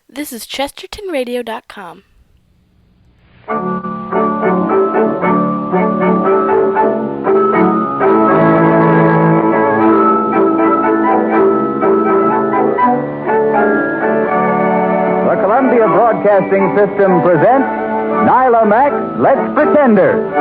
This is ChestertonRadio.com. The Columbia Broadcasting System presents Nila Mack, Let's Pretenders.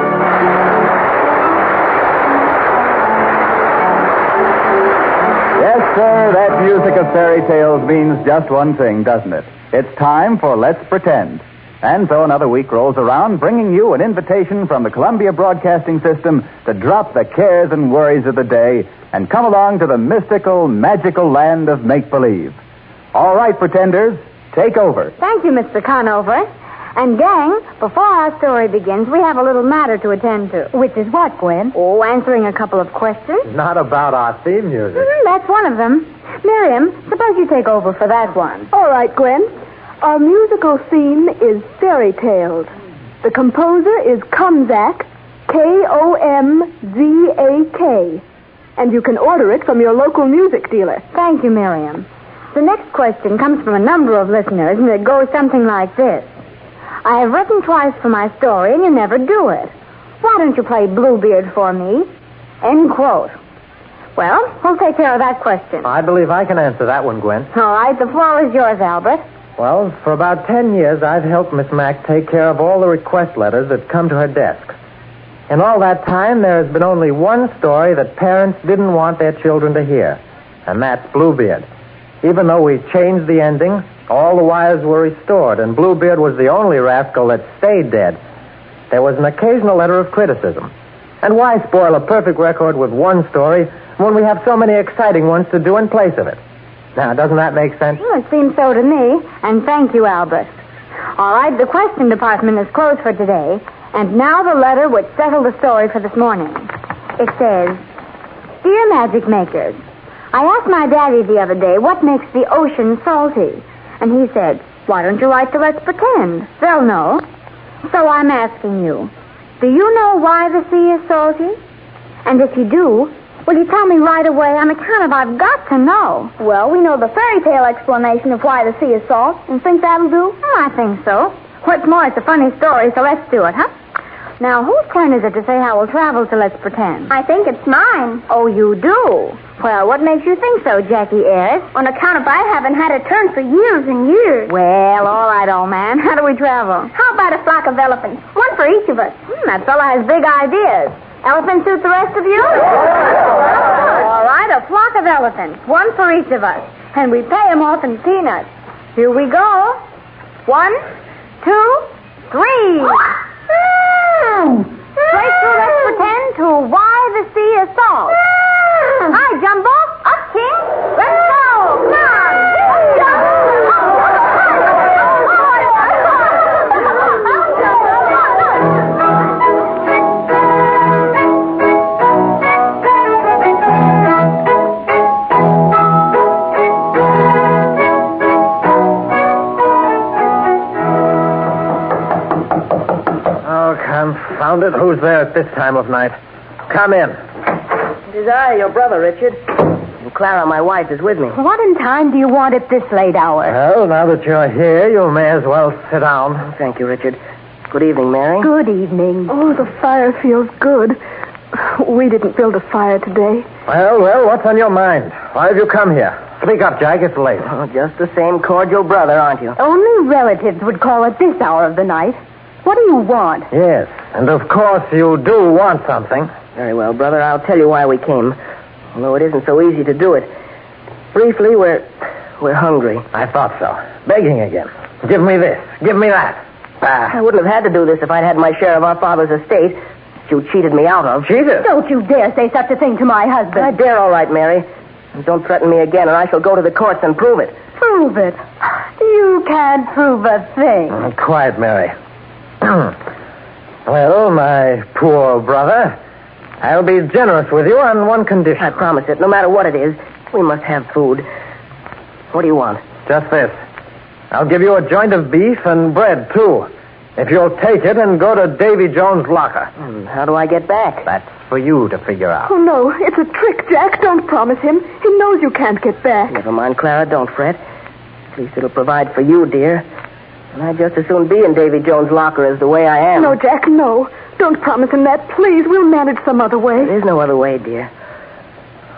Yes, sir, that music of fairy tales means just one thing, doesn't it? It's time for Let's Pretend. And so another week rolls around, bringing you an invitation from the Columbia Broadcasting System to drop the cares and worries of the day and come along to the mystical, magical land of make-believe. All right, pretenders, take over. Thank you, Mr. Conover. And, gang, before our story begins, we have a little matter to attend to. Which is what, Gwen? Oh, answering a couple of questions. Not about our theme music. That's one of them. Miriam, suppose you take over for that one. All right, Gwen. Our musical theme is fairy tales. The composer is Komzak, Komzak. And you can order it from your local music dealer. Thank you, Miriam. The next question comes from a number of listeners, and it goes something like this. I have written twice for my story, and you never do it. Why don't you play Bluebeard for me? End quote. Well, who'll take care of that question? I believe I can answer that one, Gwen. All right, the floor is yours, Albert. Well, for about 10 years, I've helped Miss Mack take care of all the request letters that come to her desk. In all that time, there has been only one story that parents didn't want their children to hear, and that's Bluebeard. Even though we changed the ending, all the wires were restored, and Bluebeard was the only rascal that stayed dead. There was an occasional letter of criticism. And why spoil a perfect record with one story when we have so many exciting ones to do in place of it? Now, doesn't that make sense? Well, it seems so to me, and thank you, Albert. All right, the question department is closed for today, and now the letter which settled the story for this morning. It says, Dear Magic Makers, I asked my daddy the other day what makes the ocean salty. And he said, why don't you write to Let's Pretend? They'll know. So I'm asking you, do you know why the sea is salty? And if you do, will you tell me right away on account of I've got to know? Well, we know the fairy tale explanation of why the sea is salt. And think that'll do? I think so. What's more, it's a funny story, so let's do it, huh? Now, whose turn is it to say how we'll travel to Let's Pretend? I think it's mine. Oh, you do? Well, what makes you think so, Jackie Ayres? On account of I haven't had a turn for years and years. Well, all right, old man. How do we travel? How about a flock of elephants? One for each of us. That fella has big ideas. Elephant suit the rest of you? All right, a flock of elephants. One for each of us. And we pay him off in peanuts. Here we go. 1, 2, 3. Straight through Let's Pretend to Why the Sea is Salt. Hi, Jumbo. Up, King. Let's go. Come Confound it, who's there at this time of night? Come in. It is I, your brother, Richard. And Clara, my wife, is with me. What in time do you want at this late hour? Well, now that you're here, you may as well sit down. Thank you, Richard. Good evening, Mary. Good evening. Oh, the fire feels good. We didn't build a fire today. Well, what's on your mind? Why have you come here? Speak up, Jack. It's late. Oh, just the same cordial brother, aren't you? Only relatives would call at this hour of the night. What do you want? Yes, and of course you do want something. Very well, brother. I'll tell you why we came. Although it isn't so easy to do it. Briefly, we're hungry. I thought so. Begging again. Give me this. Give me that. I wouldn't have had to do this if I'd had my share of our father's estate, which you cheated me out of. Cheated? Don't you dare say such a thing to my husband. I dare, all right, Mary. And don't threaten me again, or I shall go to the courts and prove it. Prove it? You can't prove a thing. Quiet, Mary. Well, my poor brother, I'll be generous with you on one condition. I promise it. No matter what it is, we must have food. What do you want? Just this. I'll give you a joint of beef and bread, too, if you'll take it and go to Davy Jones' locker. How do I get back? That's for you to figure out. Oh, no, it's a trick, Jack. Don't promise him. He knows you can't get back. Never mind, Clara. Don't fret. At least it'll provide for you, dear. And I'd just as soon be in Davy Jones' locker as the way I am. No, Jack, no. Don't promise him that, please. We'll manage some other way. There's no other way, dear.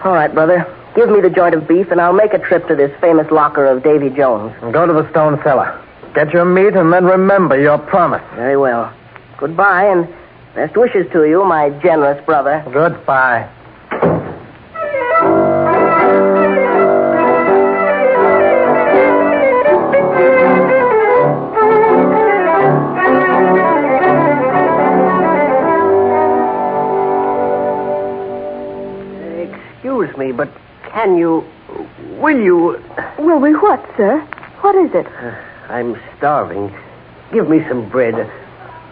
All right, brother. Give me the joint of beef, and I'll make a trip to this famous locker of Davy Jones. And go to the stone cellar. Get your meat, and then remember your promise. Very well. Goodbye, and best wishes to you, my generous brother. Goodbye. Excuse me, but will you... Will we what, sir? What is it? I'm starving. Give me some bread.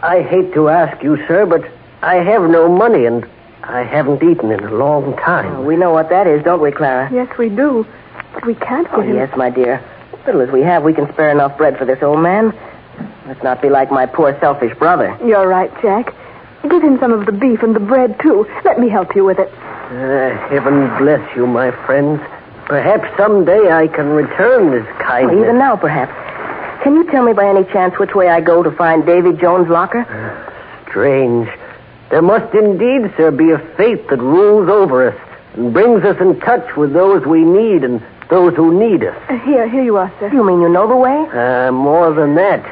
I hate to ask you, sir, but I have no money, and I haven't eaten in a long time. We know what that is, don't we, Clara? Yes, we do. But we can't get him. Yes, my dear. Little as we have, we can spare enough bread for this old man. Let's not be like my poor selfish brother. You're right, Jack. Give him some of the beef and the bread, too. Let me help you with it. Heaven bless you, my friends. Perhaps someday I can return this kindness. Even now, perhaps. Can you tell me by any chance which way I go to find Davy Jones' locker? Strange. There must indeed, sir, be a fate that rules over us and brings us in touch with those we need and those who need us. Here you are, sir. You mean you know the way? More than that.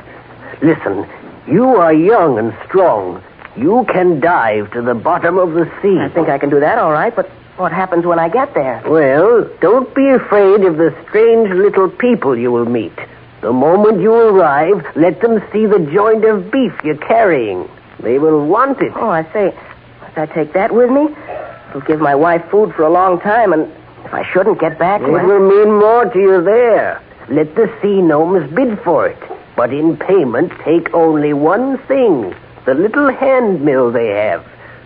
Listen, you are young and strong. You can dive to the bottom of the sea. I think I can do that all right, but what happens when I get there? Well, don't be afraid of the strange little people you will meet. The moment you arrive, let them see the joint of beef you're carrying. They will want it. Oh, I say, must I take that with me? It'll give my wife food for a long time, and if I shouldn't get back... It will mean more to you there. Let the sea gnomes bid for it. But in payment, take only one thing. The little hand mill they have.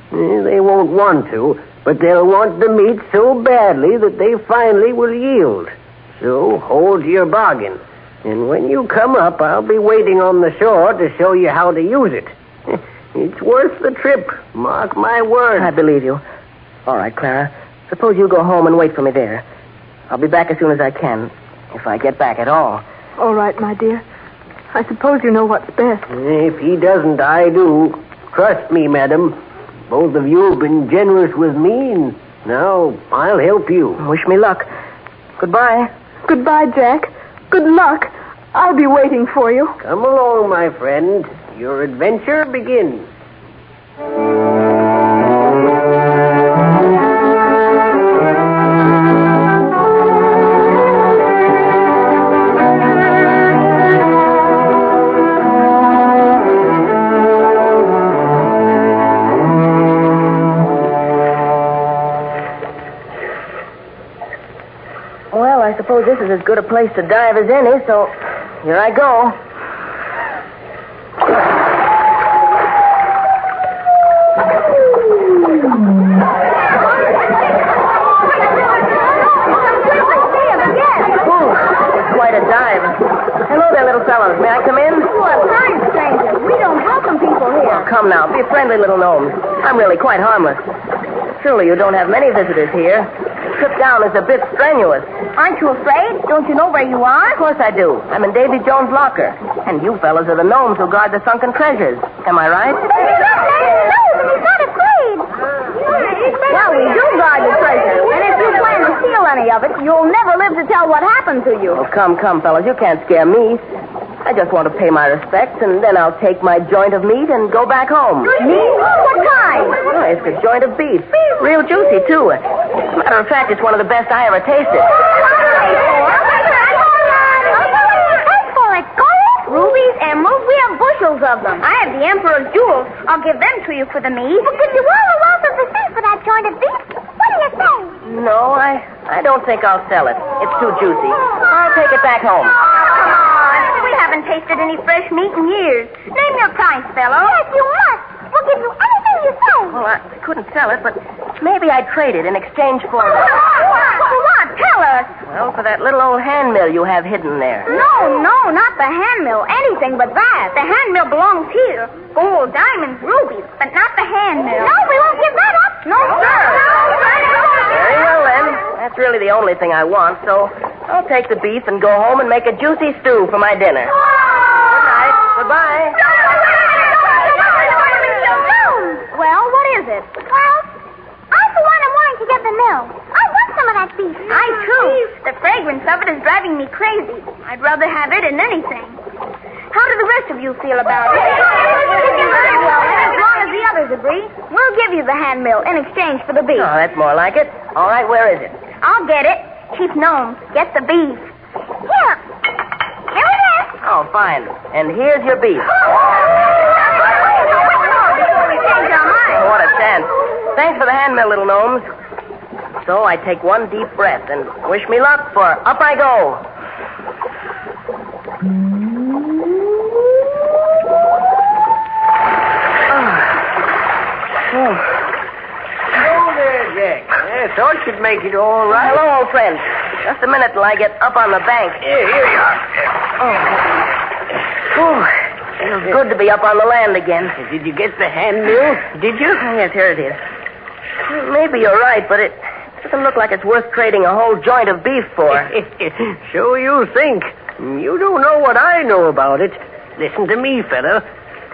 They won't want to, but they'll want the meat so badly that they finally will yield. So hold your bargain. And when you come up, I'll be waiting on the shore to show you how to use it. It's worth the trip. Mark my words. I believe you. All right, Clara. Suppose you go home and wait for me there. I'll be back as soon as I can, if I get back at all. All right, my dear. I suppose you know what's best. If he doesn't, I do. Trust me, madam. Both of you have been generous with me, and now I'll help you. Wish me luck. Goodbye. Goodbye, Jack. Good luck. I'll be waiting for you. Come along, my friend. Your adventure begins. Well, I suppose this is as good a place to dive as any, so here I go. Quite a dive. Hello there, little fellows. May I come in? What kind, stranger? We don't welcome people here. Oh, come now. Be friendly, little gnomes. I'm really quite harmless. Surely you don't have many visitors here. The trip down is a bit strenuous. Aren't you afraid? Don't you know where you are? Of course I do. I'm in Davy Jones' locker. And you fellas are the gnomes who guard the sunken treasures. Am I right? No, he's not afraid. Well, we do guard the treasure. And if you plan to steal any of it, you'll never live to tell what happened to you. Oh, come, fellas. You can't scare me. I just want to pay my respects, and then I'll take my joint of meat and go back home. Meat? What kind? Oh, it's a joint of beef. Real juicy, too. As a matter of fact, it's one of the best I ever tasted. Thanks for it, gold, rubies, emeralds. We have bushels of them. I have the Emperor's jewels. I'll give them to you for the meat. But could you all the wealth of the sea for that joint of beef? What do you say? No, I don't think I'll sell it. It's too juicy. I'll take it back home. We haven't tasted any fresh meat in years. Name your price, fellow. Yes, you must. We'll give you anything you say. Well, I couldn't sell it, but maybe I'd trade it in exchange for... For what? Tell us. Well, for that little old hand mill you have hidden there. No, not the hand mill. Anything but that. The hand mill belongs here. Gold, diamonds, rubies, but not the hand mill. No, we won't give that up. No, sir. Very well, then. That's really the only thing I want, so I'll take the beef and go home and make a juicy stew for my dinner. Good night. Goodbye. Well, what is it? Well, I, for one, am wanting to get the mill. I want some of that beef. I, too. The fragrance of it is driving me crazy. I'd rather have it than anything. How do the rest of you feel about it? Very well, as long as the others agree, we'll give you the hand mill in exchange for the beef. Oh, that's more like it. All right, where is it? I'll get it. Chief Gnome, get the beef. Here. Here it is. Oh, fine. And here's your beef. Oh, what a chance. Thanks for the hand mill, little gnomes. So I take one deep breath and wish me luck, for up I go. Hello there, Jack. I thought you'd make it all right. Hello, old friend. Just a minute till I get up on the bank. Here you are. Feels good to be up on the land again. Did you get the hand mill? Did you? Oh, yes, here it is. Maybe you're right, but it doesn't look like it's worth trading a whole joint of beef for. So you think. You don't know what I know about it. Listen to me, fella.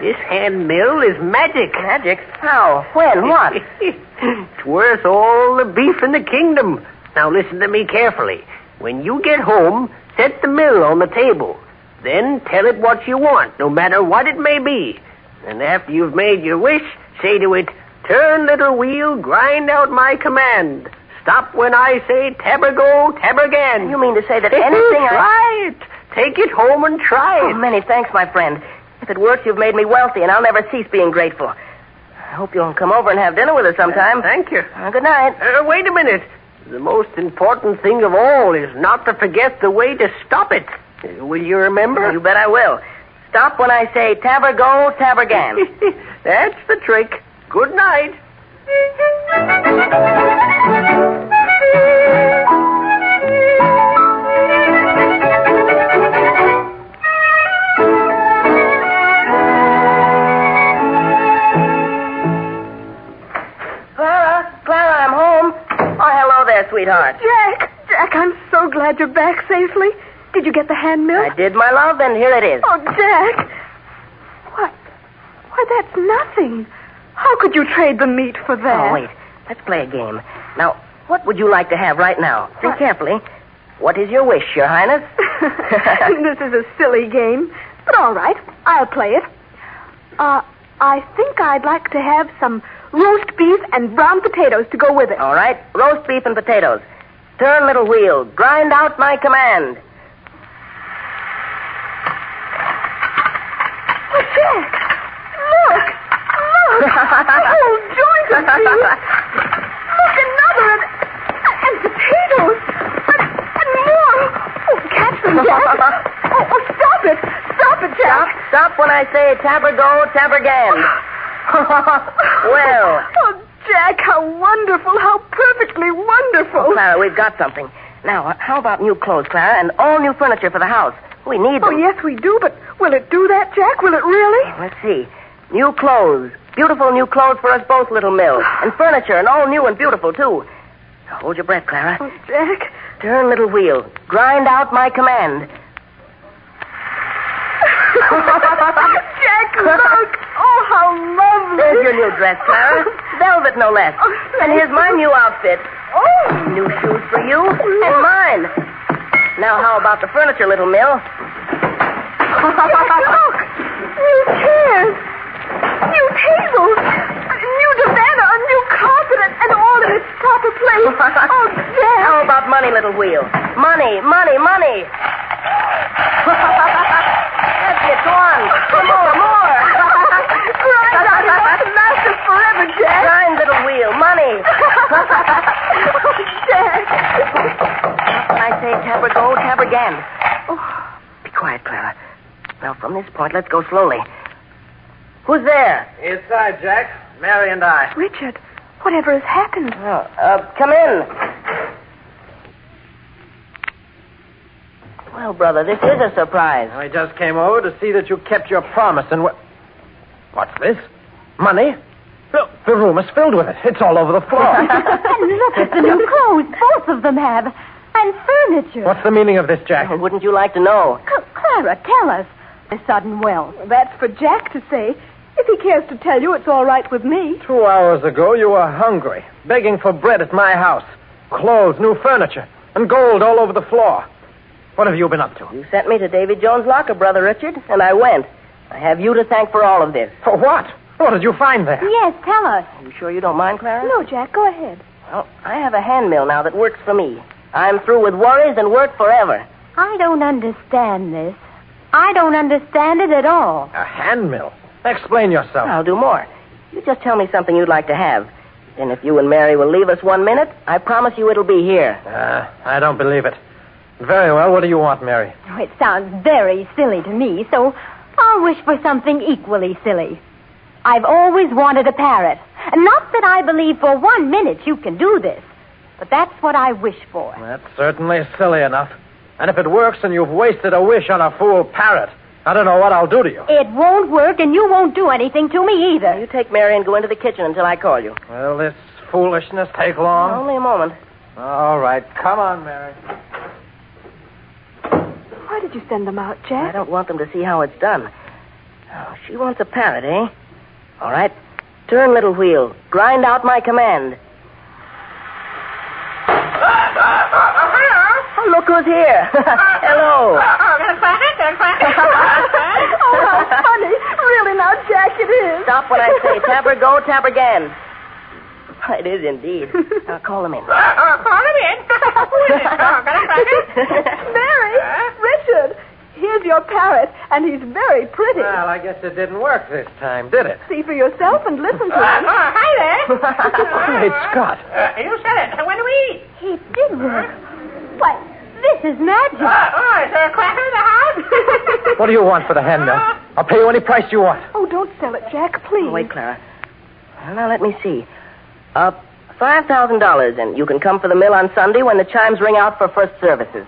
This hand mill is magic. Magic? How? When? What? It's worth all the beef in the kingdom. Now listen to me carefully. When you get home, set the mill on the table. Then tell it what you want, no matter what it may be. And after you've made your wish, say to it, "Turn, little wheel, grind out my command. Stop when I say tabergo, tabergan." You mean to say that anything Try it. Take it home and try it. Oh, many thanks, my friend. If it works, you've made me wealthy, and I'll never cease being grateful. I hope you'll come over and have dinner with us sometime. Thank you. Good night. Wait a minute. The most important thing of all is not to forget the way to stop it. Will you remember? You bet I will. Stop when I say tabergo, tabergan. That's the trick. Good night. Clara, I'm home. Oh, hello there, sweetheart. Jack, I'm so glad you're back safely. Did you get the hand mill? I did, my love, and here it is. Oh, Jack. Why, that's nothing. How could you trade the meat for that? Oh, wait. Let's play a game. Now, what would you like to have right now? Think carefully. What is your wish, Your Highness? This is a silly game, but all right. I'll play it. I think I'd like to have some roast beef and brown potatoes to go with it. All right. Roast beef and potatoes. Turn, little wheel. Grind out my command. Oh, Jack! Look! A whole joint of beef! Look, another, and potatoes! And more! Oh, catch them, Jack! Oh, stop it! Stop it, Jack! Stop when I say tabergo, tabergan. Well. Oh, Jack, how wonderful! How perfectly wonderful! Oh, Clara, we've got something. Now, how about new clothes, Clara, and all new furniture for the house? We need them. Oh, yes, we do, but will it do that, Jack? Will it really? Let's see. New clothes. Beautiful new clothes for us both, little Mill. And furniture, and all new and beautiful, too. Now, hold your breath, Clara. Oh, Jack. Turn, little wheel. Grind out my command. Jack, look! Oh, how lovely! There's your new dress, Clara. Velvet, no less. Oh, and here's my new outfit. Oh! New shoes for you and mine. Now, how about the furniture, little Mill? Jack, look! New chairs! New tables! New divan, a new carpet, and all in its proper place. Oh, Jack! How about money, little wheel? Money, money, money! That's it, go on. More. Grind out enough to last us forever, Jack. Grind, little wheel, money. Oh, Jack. When I say tabergo, tabergan. Oh, be quiet, Clara. Now, from this point, let's go slowly. Who's there? Inside, Jack. Mary and I. Richard, whatever has happened? Come in. Well, brother, this is a surprise. I just came over to see that you kept your promise and What's this? Money? Look, the room is filled with it. It's all over the floor. And look at the new clothes both of them have. And furniture. What's the meaning of this, Jack? Wouldn't you like to know? Clara, tell us. The sudden wealth. That's for Jack to say. If he cares to tell you, it's all right with me. 2 hours ago, you were hungry, begging for bread at my house. Clothes, new furniture, and gold all over the floor. What have you been up to? You sent me to Davy Jones' locker, Brother Richard, and I went. I have you to thank for all of this. For what? What did you find there? Yes, tell us. You sure you don't mind, Clara? No, Jack, go ahead. Well, I have a hand mill now that works for me. I'm through with worries and work forever. I don't understand this. I don't understand it at all. A hand mill? Explain yourself. I'll do more. You just tell me something you'd like to have. Then if you and Mary will leave us 1 minute, I promise you it'll be here. I don't believe it. Very well, what do you want, Mary? Oh, it sounds very silly to me, so I'll wish for something equally silly. I've always wanted a parrot. And not that I believe for 1 minute you can do this, but that's what I wish for. That's certainly silly enough. And if it works and you've wasted a wish on a fool parrot, I don't know what I'll do to you. It won't work, and you won't do anything to me either. You take Mary and go into the kitchen until I call you. Will this foolishness take long? Only a moment. All right, come on, Mary. Why did you send them out, I Jack? don't want them to see how it's done. Oh, she wants a parrot, eh? All right. Turn, little wheel. Grind out my command. Oh, look who's here. Hello. Oh, how funny. Really, now, Jack, it is. Stop when I say tap or go, tap again. It is indeed. Now call him in. Call him in. Who is it? Mary, Richard, here's your parrot, and he's very pretty. Well, I guess it didn't work this time, did it? See for yourself and listen to him. Hi there. Great Scott. You said it. When do we eat? It did work. Why, this is magic. Is there a cracker in the house? What do you want for the hand mill? I'll pay you any price you want. Oh, don't sell it, Jack, please. Wait, Clara. Well, now, let me see. $5,000, and you can come for the mill on Sunday when the chimes ring out for first services.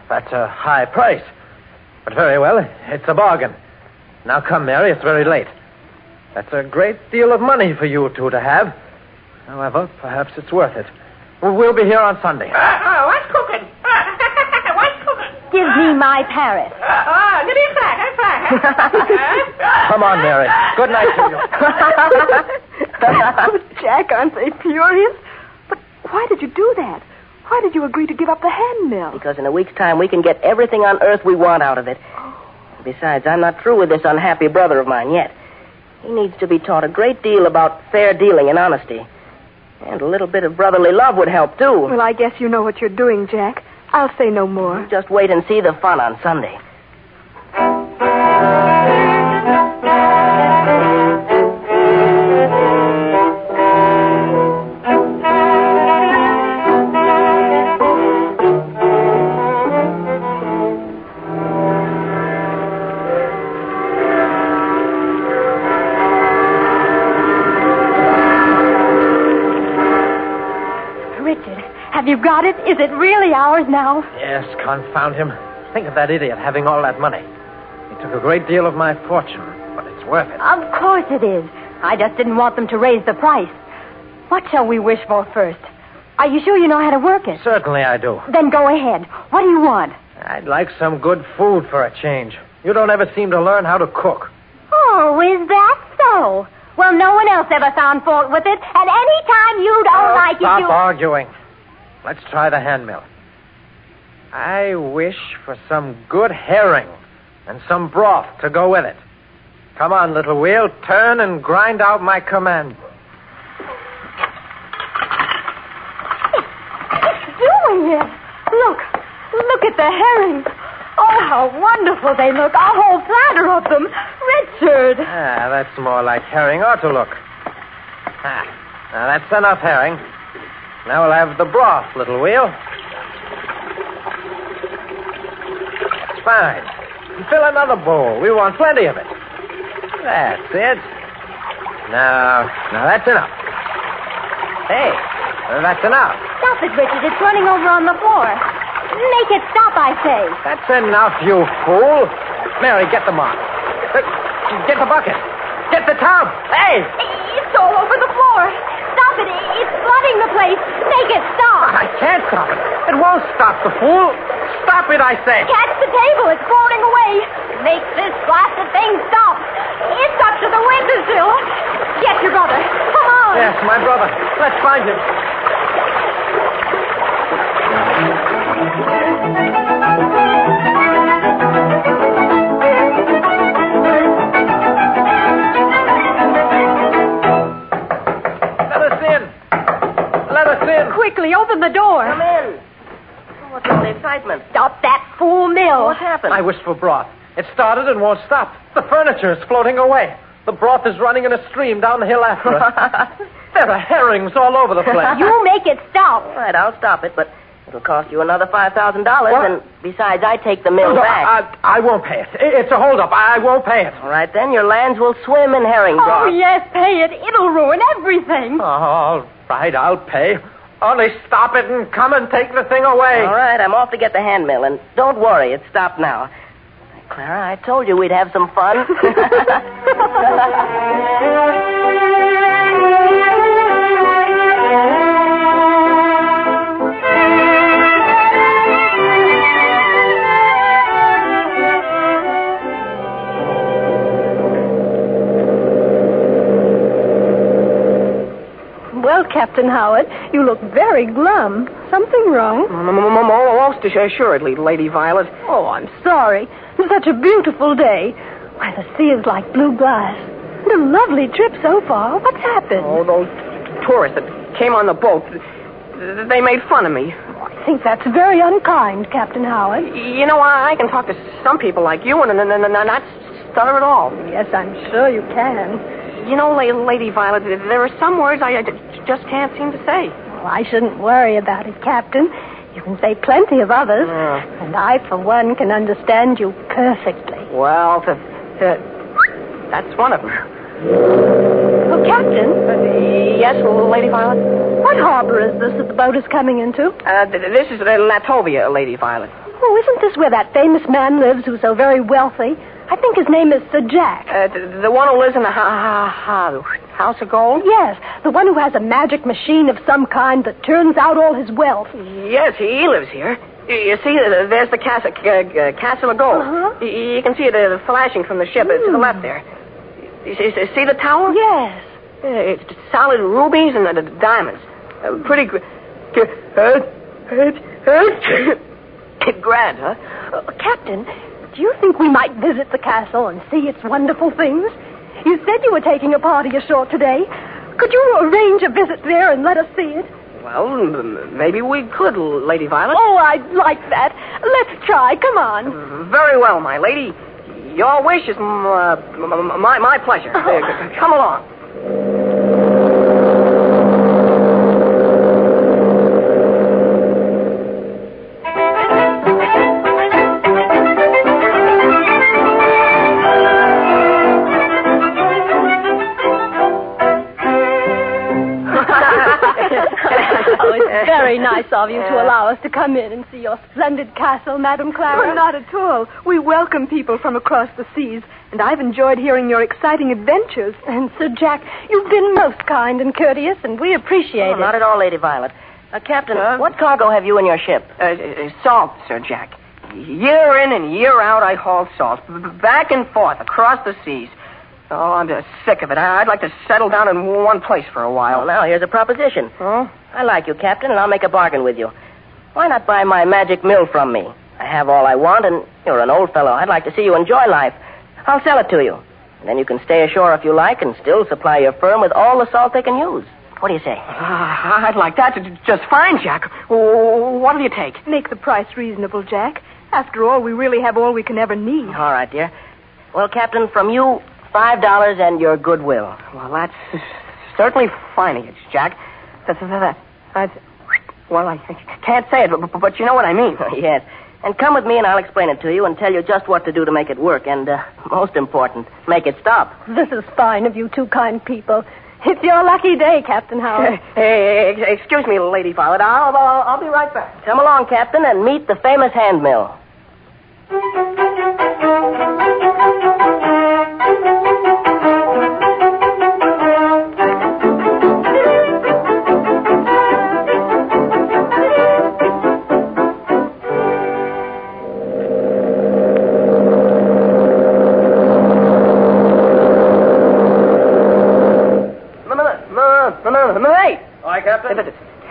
That's a high price. But very well, it's a bargain. Now come, Mary, it's very late. That's a great deal of money for you two to have. However, perhaps it's worth it. We'll be here on Sunday. What's cooking? What's cooking? Give me my parrot. Give me a cracker. Come on, Mary. Good night to you. Oh, Jack, aren't they furious? But why did you do that? Why did you agree to give up the hand mill? Because in a week's time, we can get everything on earth we want out of it. Besides, I'm not through with this unhappy brother of mine yet. He needs to be taught a great deal about fair dealing and honesty. And a little bit of brotherly love would help, too. Well, I guess you know what you're doing, Jack. I'll say no more. Just wait and see the fun on Sunday. Have you got it? Is it really ours now? Yes, confound him. Think of that idiot having all that money. He took a great deal of my fortune, but it's worth it. Of course it is. I just didn't want them to raise the price. What shall we wish for first? Are you sure you know how to work it? Certainly I do. Then go ahead. What do you want? I'd like some good food for a change. You don't ever seem to learn how to cook. Oh, is that so? Well, no one else ever found fault with it, and any time you don't like it, Stop arguing. Let's try the hand mill. I wish for some good herring and some broth to go with it. Come on, little wheel. Turn and grind out my command. It's doing it. Look at the herrings. Oh, how wonderful they look. A whole platter of them. Richard. That's more like herring ought to look. Now, that's enough herring. Now we'll have the broth, little wheel. That's fine. Fill another bowl. We want plenty of it. That's it. Now that's enough. Hey, that's enough. Stop it, Richard. It's running over on the floor. Make it stop, I say. That's enough, you fool. Mary, get the mop. Get the bucket. Get the tub. Hey! It's all over the floor. Stop Stop it. It's flooding the place. Make it stop. I can't stop it. It won't stop, the fool. Stop it, I say. Catch the table. It's floating away. Make this blasted thing stop. It's up to the windowsill. Get your brother. Come on. Yes, my brother. Let's find him. Let us in. Quickly, open the door. Come in. What's all the excitement? Stop that fool mill. What happened? I wish for broth. It started and won't stop. The furniture is floating away. The broth is running in a stream down the hill after us. There are herrings all over the place. You make it stop. All right, I'll stop it, but it'll cost you another $5,000, What? and besides, I take the mill No, back. I won't pay it. It's a holdup. I won't pay it. All right, then, your lands will swim in herring Oh, broth. yes, pay it. It'll ruin everything. All right, I'll pay. Only stop it and come and take the thing away. All right, I'm off to get the hand mill, and don't worry, it's stopped now. Clara, I told you we'd have some fun. Well, Captain Howard, you look very glum. Something wrong? Most assuredly, Lady Violet. Oh, I'm sorry. It's such a beautiful day. Why, the sea is like blue glass. And a lovely trip so far. What's happened? Oh, those tourists that came on the boat, they made fun of me. I think that's very unkind, Captain Howard. You know, I can talk to some people like you and not stutter at all. Yes, I'm sure you can. You know, Lady Violet, there are some words I just can't seem to say. Well, I shouldn't worry about it, Captain. You can say plenty of others. And I, for one, can understand you perfectly. Well, that's one of them. Oh, Captain? Yes, Lady Violet? What harbor is this that the boat is coming into? This is Latovia, Lady Violet. Oh, isn't this where that famous man lives who's so very wealthy? I think his name is Sir Jack. The one who lives in the House of Gold? Yes, the one who has a magic machine of some kind that turns out all his wealth. Yes, he lives here. You see, there's the Castle of Gold. Uh-huh. You can see it flashing from the ship to the left there. You see the tower? Yes. It's solid rubies and diamonds. Pretty grand, huh? Captain, do you think we might visit the castle and see its wonderful things? You said you were taking a party ashore today. Could you arrange a visit there and let us see it? Well, maybe we could, Lady Violet. Oh, I'd like that. Let's try. Come on. Very well, my lady. Your wish is my pleasure. Come along. Very nice of you to allow us to come in and see your splendid castle, Madam Clara. Oh, not at all. We welcome people from across the seas, and I've enjoyed hearing your exciting adventures. And Sir Jack, you've been most kind and courteous, and we appreciate it. Not at all, Lady Violet. Captain, what cargo have you in your ship? Salt, Sir Jack. Year in and year out, I haul salt. Back and forth across the seas. Oh, I'm just sick of it. I'd like to settle down in one place for a while. Well, now, here's a proposition. Huh? I like you, Captain, and I'll make a bargain with you. Why not buy my magic mill from me? I have all I want, and you're an old fellow. I'd like to see you enjoy life. I'll sell it to you. And then you can stay ashore if you like and still supply your firm with all the salt they can use. What do you say? I'd like that just fine, Jack. What'll you take? Make the price reasonable, Jack. After all, we really have all we can ever need. All right, dear. Well, Captain, from you, $5 and your goodwill. Well, that's certainly fine of you, Jack. Well, I can't say it, but you know what I mean. Yes. And come with me and I'll explain it to you and tell you just what to do to make it work. And, most important, make it stop. This is fine of you two kind people. It's your lucky day, Captain Howard. Excuse me, Lady Violet. I'll be right back. Come along, Captain, and meet the famous hand mill. Aye, Captain.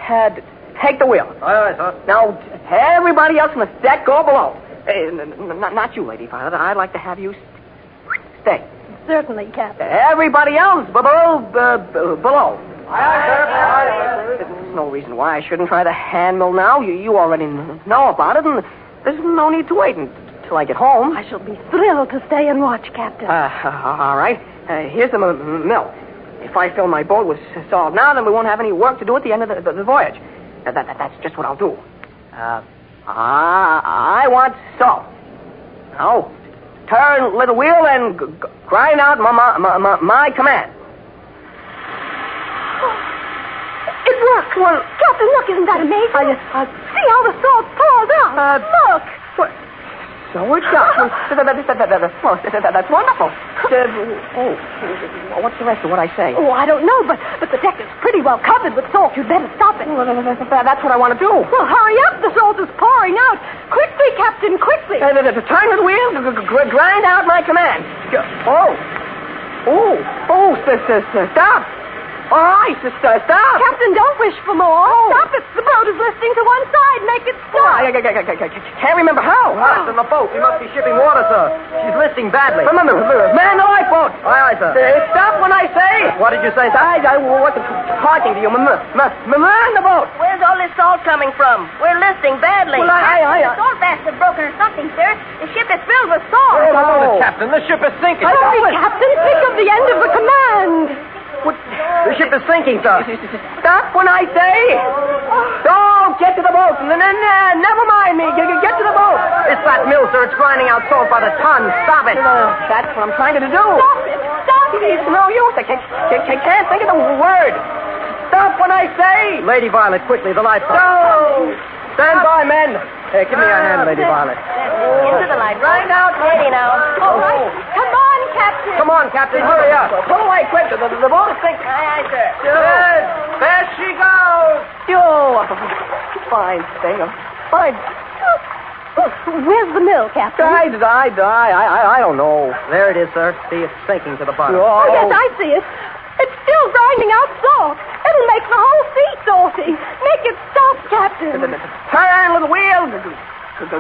Ted, take the wheel. Aye, sir. Now, everybody else on the deck, go below. Not you, Lady Violet. I'd like to have you stay. Certainly, Captain. Everybody else, below. Aye, sir. There's no reason why I shouldn't try the hand mill now. You already know about it, and there's no need to wait until I get home. I shall be thrilled to stay and watch, Captain. All right. Here's the mill. If I fill my boat with salt now, then we won't have any work to do at the end of the voyage. That's just what I'll do. I want salt. Now, turn little wheel and grind out my command. It worked. Well, Captain, look, isn't that amazing? See how the salt pours out. Look. So it does. That's wonderful. What's the rest of what I say? Oh, I don't know, but the deck is pretty well covered with salt. You'd better stop it. That's what I want to do. Well, hurry up. The salt is pouring out. Quickly, Captain, quickly. Turn the wheel, grind out my command. Stop. All right, sister, stop. Captain, don't wish for more. Stop it. The boat is listing to one side. Make it stop. I can't remember how. Captain, the boat. We must be shipping water, sir. She's listing badly. Remember, man the lifeboat. Aye, sir. Stop when I say. What did you say, sir? I wasn't talking to you. Man the boat. Where's all this salt coming from? We're listing badly. Well, The salt baths have broken or something, sir. The ship is filled with salt. Oh, Captain, the ship is sinking. Hurry, Captain. Think of the end of the command. The ship is sinking, sir. Stop when I say. Don't get to the boat. Never mind me. Get to the boat. It's that mill, sir. It's grinding out salt by the ton. Stop it. That's what I'm trying to do. Stop it. Stop it. It's no use. I can't think of the word. Stop when I say. Lady Violet, quickly, the lifeboat. Go. Stand by, men. Hey, give me your hand, Lady Violet. Into the light. Right out. Ready now. All right. Come on, Captain. Come on, Captain, hurry up. Pull away quick. The boat is sinking. Aye, sir. Good. There she goes. Oh, fine thing. Fine. Where's the mill, Captain? I don't know. There it is, sir. See, it's sinking to the bottom. Oh, yes, I see it. It's still grinding out salt. It'll make the whole sea salty. Make it stop, Captain. Turn little wheel.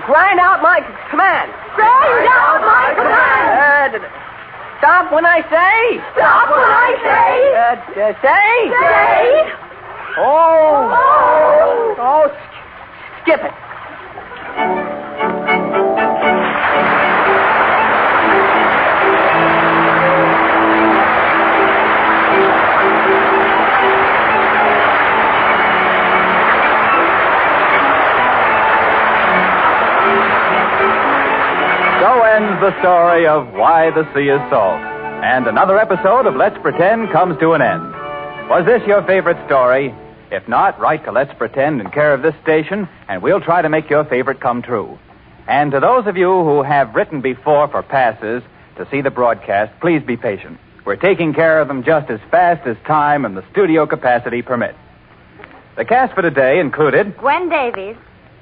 Grind out my command. Grind out my command. Stop when I say. Stop when I say. Say. Say. Oh, skip it. So ends the story of Why the Sea is Salt. And another episode of Let's Pretend comes to an end. Was this your favorite story? If not, write to Let's Pretend in care of this station, and we'll try to make your favorite come true. And to those of you who have written before for passes to see the broadcast, please be patient. We're taking care of them just as fast as time and the studio capacity permit. The cast for today included Gwen Davies.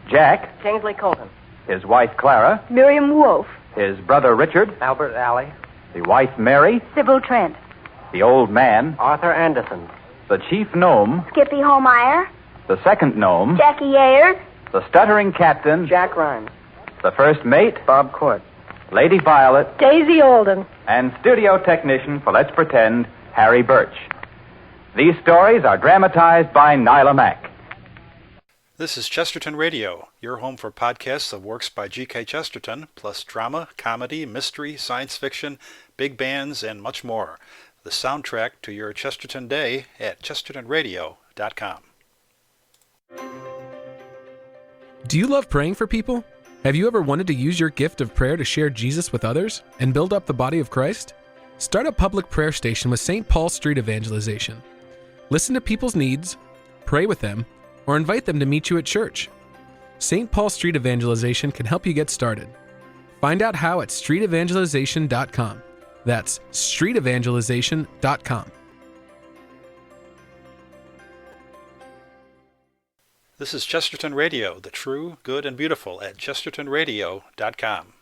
Jack, Kingsley Colton. his wife Clara, Miriam Wolfe. his brother Richard, Albert Alley. the wife Mary, Sybil Trent. the old man, Arthur Anderson. the chief gnome, Skippy Holmeyer. the second gnome, Jackie Ayers. the stuttering captain, Jack Rhymes. the first mate, Bob Court. Lady Violet, Daisy Alden. and studio technician for Let's Pretend, Harry Birch. These stories are dramatized by Nila Mack. This is Chesterton Radio, your home for podcasts of works by G.K. Chesterton, plus drama, comedy, mystery, science fiction, big bands, and much more. The soundtrack to your Chesterton day at chestertonradio.com. Do you love praying for people? Have you ever wanted to use your gift of prayer to share Jesus with others and build up the body of Christ? Start a public prayer station with St. Paul Street Evangelization. Listen to people's needs, pray with them, or invite them to meet you at church. St. Paul Street Evangelization can help you get started. Find out how at streetevangelization.com. That's streetevangelization.com. This is Chesterton Radio, the true, good, and beautiful at chestertonradio.com.